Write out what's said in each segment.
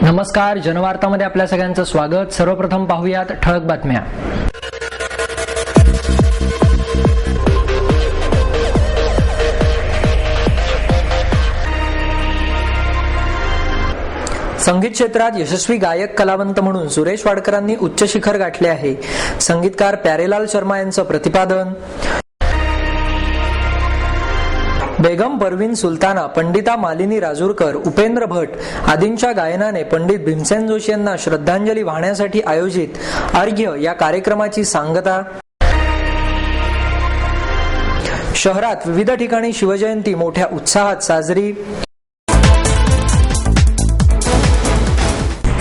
नमस्कार, जनवार्तामध्ये आपल्या सगळ्यांचं स्वागत। सर्वप्रथम पाहूयात ठळक बातम्या। संगीत क्षेत्रात यशस्वी गायक कलावंत म्हणून सुरेश वाडकरांनी उच्च शिखर गाठले आहे। संगीतकार प्यारेलाल शर्मा यांचं प्रतिपादन। बेगम परवीन सुलताना, पंडिता मालिनी राजूरकर, उपेंद्र भट आदींच्या गायनाने पंडित भीमसेन जोशी यांना श्रद्धांजली वाहण्यासाठी आयोजित अर्घ्य या कार्यक्रमाची सांगता। शहरात विविध ठिकाणी शिवजयंती मोठ्या उत्साहात साजरी।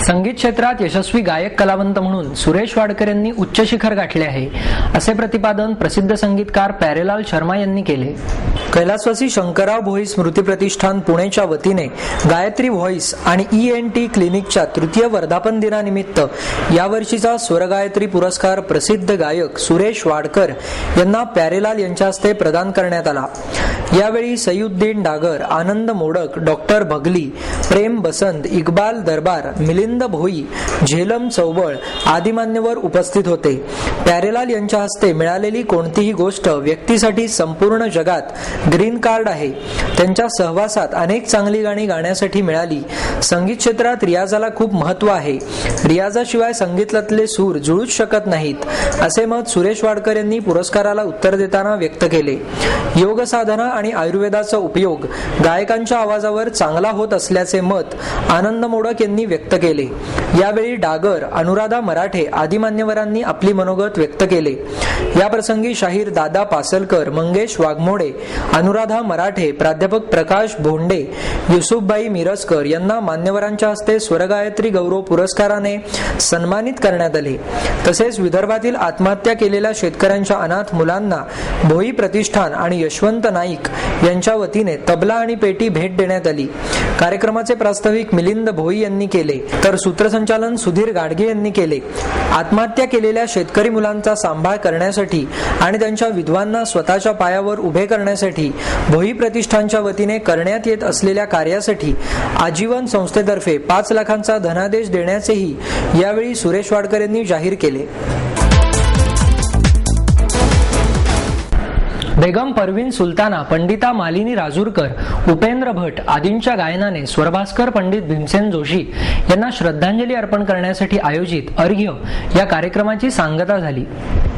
संगीत क्षेत्रात यशस्वी गायक कलावंत म्हणून सुरेश वाडकर यांनी उच्च शिखर गाठले आहे, असे प्रतिपादन प्रसिद्ध संगीतकार प्यारेलाल शर्मा यांनी केले। कैलासवासी शंकरराव भोई स्मृती प्रतिष्ठान पुणेच्या वतीने गायत्री व्हॉइस आणि ENT क्लिनिकच्या तृतीय वर्धापन दिनानिमित्त यावर्षीचा स्वरगायत्री पुरस्कार प्रसिद्ध गायक सुरेश वाडकर यांना प्यारेलाल यांच्या हस्ते प्रदान करण्यात आला। यावेळी सईउद्दीन डागर, आनंद मोडक, डॉक्टर भगली, प्रेम बसंत, इक्बाल दरबार, मिलिंद भोई, झेलम चौबळ आदी मान्यवर उपस्थित होते। प्यारेलाल यांच्या हस्ते मिळालेली कोणतीही गोष्ट व्यक्तीसाठी संपूर्ण जगात ग्रीन कार्ड आहे। त्यांच्या सहवासात अनेक चांगली गाणी गाण्यासाठी मिळाली। संगीत क्षेत्रात रियाजाला खूप महत्त्व आहे। रियाजाशिवाय संगीतातले सूर जुळूच शकत नाहीत, असे मत सुरेश वाडकर यांनी पुरस्काराला उत्तर देताना व्यक्त केले। योग साधना आणि आयुर्वेदाचा उपयोग गायकांच्या आवाजावर चांगला होत असल्याचे मत आनंद मोडक यांनी व्यक्त केले। यावेळी डागर, अनुराधा मराठे आदी मान्यवरांनी आपली मनोगत व्यक्त केले। या प्रसंगी शाहीर दादा पासलकर, मंगेश वाघमोडे, अनुराधा मराठे, प्राध्यापक प्रकाश भोंडे, युसुफभाई मिरजकर यांना मान्यवरांच्या हस्ते स्वरगायत्री गौरव पुरस्काराने सन्मानित करण्यात आले। तसेच विदर्भातील आत्महत्या केलेल्या शेतकऱ्यांच्या अनाथ मुलांना भोई प्रतिष्ठान आणि यशवंत नाईक यांच्या वतीने तबला आणि पेटी भेट देण्यात आली। कार्यक्रमाचे प्रास्ताविक मिलिंद भोई यांनी केले, तर सूत्रसंचालन सुधीर गाडगे यांनी केले। आत्महत्या केलेल्या शेतकरी मुलांचा सांभाळ करण्यासाठी आणि त्यांच्या विधवांना स्वतःच्या पायावर उभे करण्यासाठी भोई प्रतिष्ठानच्या वतीने करण्यात येत असलेल्या कार्यासाठी आजीवन संस्थेतर्फे 5 लाखांचा धनादेश देण्याचेही यावेळी सुरेश वाडकर यांनी जाहीर केले। बेगम परवीन सुलताना, पंडिता मालिनी राजूरकर, उपेंद्र भट आदींच्या गायनाने स्वरभास्कर पंडित भीमसेन जोशी यांना श्रद्धांजली अर्पण करण्यासाठी आयोजित अर्घ्य या कार्यक्रमाची सांगता झाली।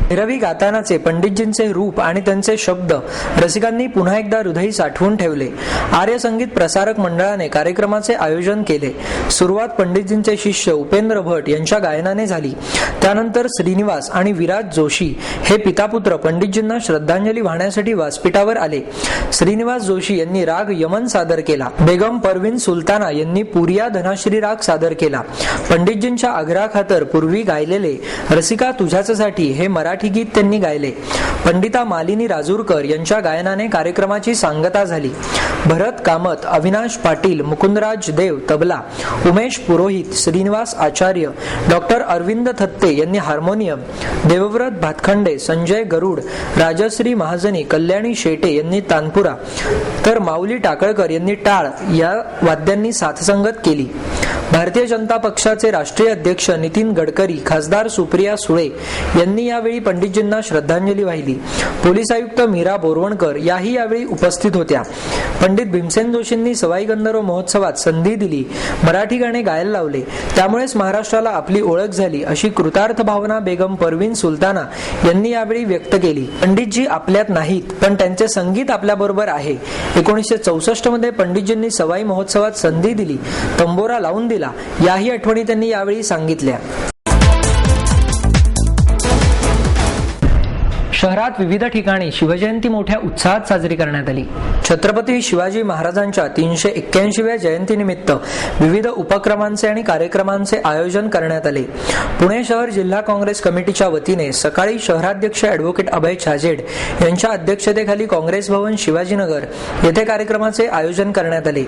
भैरवी गातानाचे पंडितजींचे रूप आणि त्यांचे शब्द रसिकांनी पुन्हा एकदा हृदयी साठवून ठेवले। आर्य संगीत प्रसारक मंडळाने कार्यक्रमाचे आयोजन केले। सुरुवात पंडितजींचे शिष्य उपेंद्र भट यांच्या गायनाने झाली। त्यानंतर श्रीनिवास आणि विराज जोशी हे पितापुत्र पंडितजींना श्रद्धांजली वाहण्यासाठी व्यासपीठावर आले। श्रीनिवास जोशी यांनी राग यमन सादर केला। बेगम परवीन सुलताना यांनी पुरिया धनाश्री राग सादर केला। पंडितजींच्या आग्रहाखातर पूर्वी गायलेले रसिका तुझ्यासाठी हे मराठी गीत त्यांनी गायले। पंडिता मालिनी राजूरकर यांच्या गायनाने कार्यक्रमाची सांगता झाली। भरत कामत, अविनाश पाटील, मुकुंदराज देव तबला, उमेश पुरोहित, श्रीनिवास आचार्य, डॉक्टर अरविंद थत्ते यांनी हार्मोनियम, देवव्रत भातखंडे, संजय गरुड, राजश्री महाजनी, कल्याणी शेटे यांनी तानपुरा, तर माऊली टाकळकर यांनी टाळ या वाद्यांनी साथसंगत केली। भारतीय जनता पक्षाचे राष्ट्रीय अध्यक्ष नितीन गडकरी, खासदार सुप्रिया सुळे यांनी यावेळी पंडितजींना श्रद्धांजली वाहिली। पोलीस आयुक्त मीरा बोरवणकर याही यावेळी उपस्थित होत्या। पंडित भीमसेन जोशींनी सवाई गंधर्व महोत्सवात संधी दिली, मराठी गाणे गायला लावले, त्यामुळेच महाराष्ट्राला आपली ओळख झाली, अशी कृतार्थ भावना बेगम परवीन सुलताना यांनी यावेळी व्यक्त केली। पंडितजी आपल्यात नाहीत, पण त्यांचे संगीत आपल्याबरोबर आहे। 1964 मध्ये पंडितजींनी सवाई महोत्सवात संधी दिली, तंबोरा लावून दिला, याही आठवणी त्यांनी यावेळी सांगितल्या। शहरात विविध ठिकाणी शिवजयंती मोठ्या उत्साहात साजरी करण्यात आली। छत्रपती शिवाजी महाराजांच्या 381व्या जयंतीनिमित्त विविध उपक्रमांचे आणि कार्यक्रमांचे आयोजन करण्यात आले। पुणे शहर जिल्हा काँग्रेस कमिटीच्या वतीने सकाळी शहराध्यक्ष ॲडव्होकेट अभय छाजेड यांच्या अध्यक्षतेखाली काँग्रेस भवन शिवाजीनगर येथे कार्यक्रमाचे आयोजन करण्यात आले।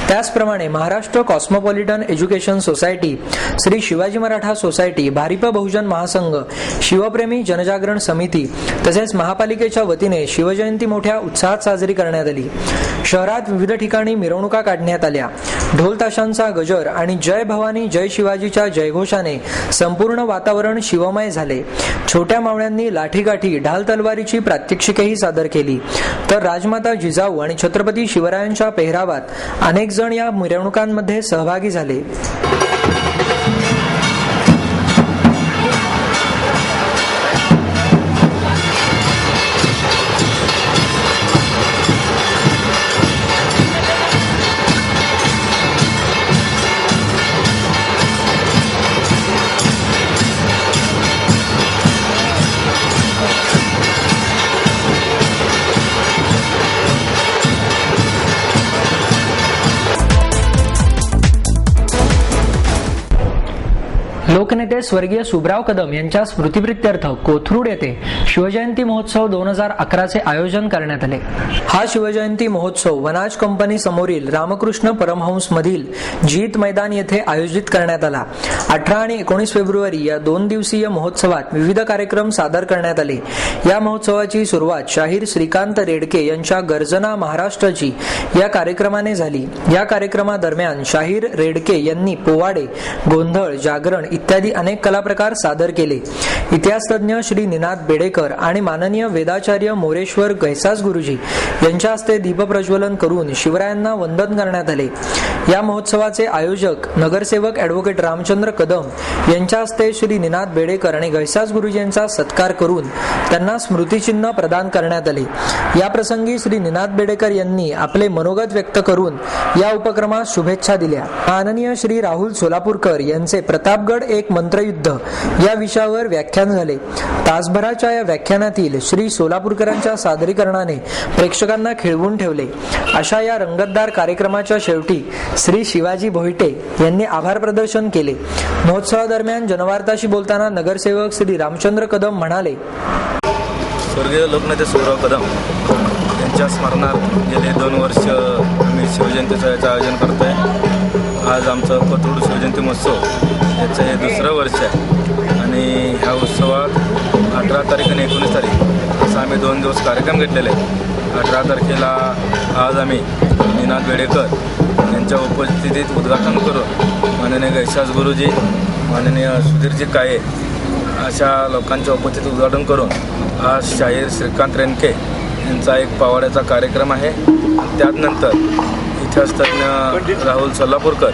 त्याचप्रमाणे Maharashtra cosmopolitan education society, Shri Shivaji Maratha society, Bharip Bahujan Mahasangh, शिवप्रेमी जनजागरण समिती, तसेच महापालिकेच्या वतीने शिवजयंती मोठ्या उत्साहात साजरी करण्यात आली। शहरात विविध ठिकाणी मिरवणुका काढण्यात आल्या। ढोल ताशांचा गजर आणि जय भवानी जय शिवाजीच्या जयघोषाने संपूर्ण वातावरण शिवमय झाले। छोट्या मावळ्यांनी लाठीकाठी ढाल तलवारीची प्रात्यक्षिकेही सादर केली, तर राजमाता जिजाऊ आणि छत्रपती शिवरायांच्या पेहरावात अनेक जण या मिरवणुकांमध्ये सहभागी झाले। लोकनेते स्वर्गीय सुभराव कदम यांच्या स्मृतिप्रित्यर्थ कोथरूड येथे शिवजयंती महोत्सव 2011 आयोजन करण्यात आले। हा शिवजयंती महोत्सव वनाज कंपनी समोरील रामकृष्ण परमहंस मधील जीत मैदान येथे आयोजित करण्यात आला। 18 आणि 19 फेब्रुवारी या 2 दिवसीय महोत्सवात विविध कार्यक्रम सादर करण्यात आले। या महोत्सवाची सुरुवात शाहीर श्रीकांत रेडके यांच्या गर्जना महाराष्ट्राची या कार्यक्रमाने झाली। या कार्यक्रमादरम्यान शाहीर रेडके यांनी पोवाडे, गोंधळ, जागरण इत्यादी अनेक कलाप्रकार सादर केले। इतिहास तज्ञ श्री निनाद बेडेकर आणि माननीय वेदाचार्य मोरेश्वर गैसास गुरुजी यांच्या हस्ते दीपप्रज्वलन करून शिवरायांना वंदन करण्यात आले। या महोत्सवाचे आयोजक नगरसेवक ॲडव्होकेट रामचंद्र कदम यांच्या हस्ते श्री निनाद बेडेकर आणि गैसास गुरुजी यांचा सत्कार करून त्यांना स्मृतिचिन्ह प्रदान करण्यात आले। या प्रसंगी श्री निनाद बेडेकर यांनी आपले मनोगत व्यक्त करून या उपक्रमास शुभेच्छा दिल्या। माननीय श्री राहुल सोलापूरकर यांचे प्रतापगड एक मंत्रयुद्ध या विषयावर व्याख्यान झाले। तासभराच्या या व्याख्यानातील श्री सोलापूरकरांच्या सादरीकरणाने प्रेक्षकांना खिळवून ठेवले। अशा या रंगतदार कार्यक्रमाच्या शेवटी श्री शिवाजी भोईटे यांनी आभार प्रदर्शन केले। महोत्सवादरम्यान जनवार्ताशी बोलताना नगरसेवक श्री रामचंद्र कदम म्हणाले, स्वर्गीय लोकनेते सुभराव कदम यांच्या स्मरणार्थ गेले 2 वर्ष आम्ही शिवजयंतीचं आयोजन करतोय। आज आमचं कोथरूड शिवजयंती महोत्सव याचं हे 2रं वर्ष आहे आणि ह्या उत्सवात 18 तारीख आणि 19 तारीख असं आम्ही 2 दिवस कार्यक्रम घेतलेले आहेत। 18 तारखेला आज आम्ही निनाद बेडेकर यांच्या उपस्थितीत उद्घाटन करून माननीय गैसास गुरुजी, माननीय सुधीरजी काळे अशा लोकांच्या उपस्थितीत उद्घाटन करून आज शाहीर श्रीकांत रेडके यांचा एक पावाड्याचा कार्यक्रम आहे। त्यानंतर इतिहासतज्ञ राहुल सोलापूरकर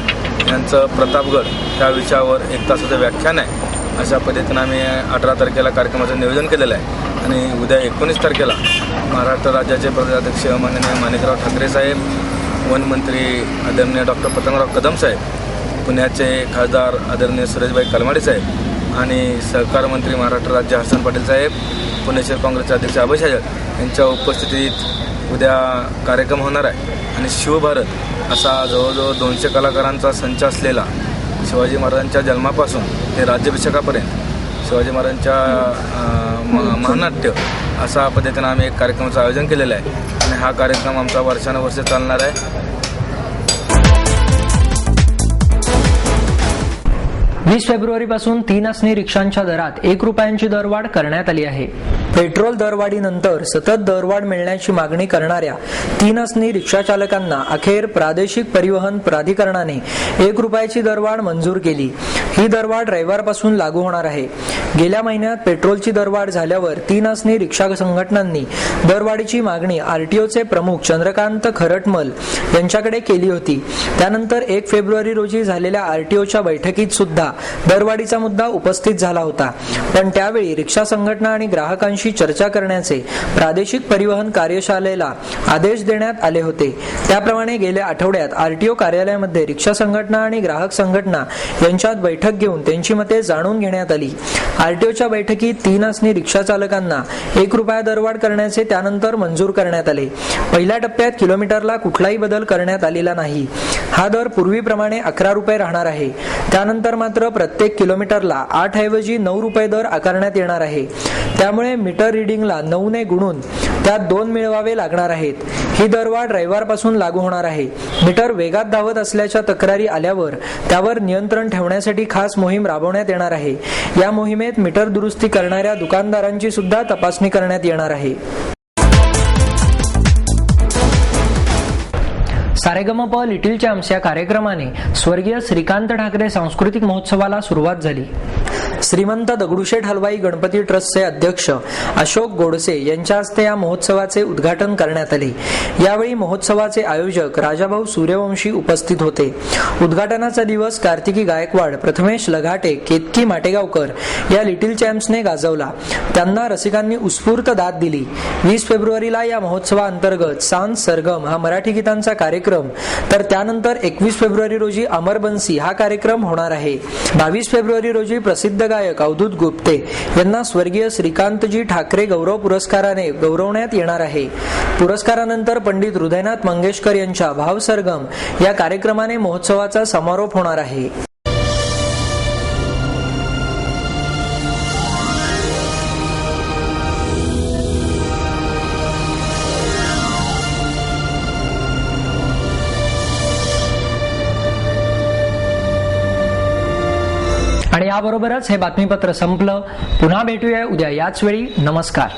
यांचं प्रतापगड या विषयावर 1 तासाचं व्याख्यान आहे। अशा पद्धतीनं आम्ही 18 तारखेला कार्यक्रमाचं नियोजन केलेलं आहे आणि उद्या 19 तारखेला महाराष्ट्र राज्याचे प्रदेशाध्यक्ष माननीय माणिकराव ठाकरे साहेब, वनमंत्री आदरणीय डॉक्टर पतंगराव कदम साहेब, पुण्याचे खासदार आदरणीय सुरेशभाई कलमाडी साहेब आणि सहकार मंत्री महाराष्ट्र राज्य हसन पाटील साहेब, पुणे शहर काँग्रेसचे अध्यक्ष अभय छाजेड यांच्या उपस्थितीत उद्या कार्यक्रम होणार आहे आणि शिवभारत असा जवळजवळ 200 कलाकारांचा संच असलेला शिवाजी महाराजांच्या जन्मापासून ते राज्याभिषेकापर्यंत शिवाजी महाराजांच्या महानाट्य असा पद्धतीनं आम्ही एक कार्यक्रमाचं आयोजन केलेलं आहे आणि हा कार्यक्रम आमचा वर्षानुवर्ष चालणार आहे। 20 फेब्रुवारीपासून 3 असणी रिक्षांच्या दरात 1 रुपयांची दरवाढ करण्यात आली आहे। पेट्रोल दरवाढीनंतर सतत दरवाढ मिळण्याची मागणी करणाऱ्या 3 असणी रिक्षा चालकांना अखेर प्रादेशिक परिवहन प्राधिकरणाने 1 रुपयाची दरवाढ मंजूर केली। ही दरवाढ रविवारपासून लागू होणार आहे। गेल्या महिन्यात पेट्रोलची दरवाढ झाल्यावर 3 असणी रिक्षा संघटनांनी दरवाढीची मागणी आरटीओचे प्रमुख चंद्रकांत खरटमल यांच्याकडे केली होती। त्यानंतर 1 फेब्रुवारी रोजी झालेल्या आरटीओच्या बैठकीत सुद्धा दरवाढीचा मुद्दा उपस्थित झाला होता, पण त्यावेळी रिक्षा संघटना आणि ग्राहकांशी चर्चा करण्याचे प्रादेशिक परिवहन कार्यशाळेला आदेश देण्यात आले होते। त्याप्रमाणे गेल्या आठवड्यात आरटीओ कार्यालयामध्ये रिक्षा संघटना आणि ग्राहक संघटना यांच्यात बैठक घेऊन त्यांची मते जाणून घेण्यात आली। आरटीओच्या बैठकीत 3 असणी रिक्षा चालकांना 1 रुपया दरवाढ करण्याचे त्यानंतर मंजूर करण्यात आले। पहिल्या टप्प्यात किलोमीटरला कुठलाही बदल करण्यात आलेला नाही। हा दर पूर्वीप्रमाणे 11 रुपये राहणार आहे। त्यानंतर मात्र प्रत्येक किलोमीटरला 8 ऐवजी 9 रुपये दर आकारण्यात येणार आहे। त्यामुळे मीटर रिडिंगला 9 ने गुणून त्यात 2 मिळवावे लागणार आहेत। ही दरवाढ रविवारपासून लागू होणार आहे. मीटर वेगात धावत असल्याच्या तक्रारी आल्यावर त्यावर नियंत्रण ठेवण्यासाठी खास मोहीम राबवण्यात येणार आहे. या मोहिमेत मीटर दुरुस्ती करणाऱ्या दुकानदारांची सुद्धा तपासणी करण्यात येणार आहे. सारेगमप लिटिल चॅम्प्स या कार्यक्रमाने स्वर्गीय श्रीकांत ठाकरे सांस्कृतिक महोत्सवाला सुरुवात झाली. श्रीमंत दगडूशेठ हलवाई गणपती ट्रस्टचे अध्यक्ष अशोक गोडसे यांच्या हस्ते या महोत्सवाचे उद्घाटन करण्यात आले. यावेळी महोत्सवाचे आयोजक राजाभाऊ सूर्यवंशी उपस्थित होते. उद्घाटनाचा दिवस कार्तिकी गायकवाड, प्रथमेश लगाटे, केतकी माटेगावकर या लिटिल चॅम्प्सने गाजवला. त्यांना रसिकांनी उत्स्फूर्त दाद दिली. 20 फेब्रुवारीला या महोत्सवाअंतर्गत सांज सरगम हा मराठी गीतांचा कार्यक्रम, तर त्यानंतर 21 फेब्रुवारी रोजी अमरबन्सी हा कार्यक्रम होणार आहे. 22 फेब्रुवारी रोजी प्रसिद्ध गायक अवधूत गुप्ते यांना स्वर्गीय श्रीकांतजी ठाकरे गौरव पुरस्काराने गौरवण्यात येणार आहे. पुरस्कारानंतर पंडित हृदयनाथ मंगेशकर यांच्या भाव सरगम या कार्यक्रमाने महोत्सवाचा समारोप होणार आहे. आणि याबरोबरच हे बातमीपत्र संपलं. पुन्हा भेटूया उद्या याच वेळी. नमस्कार.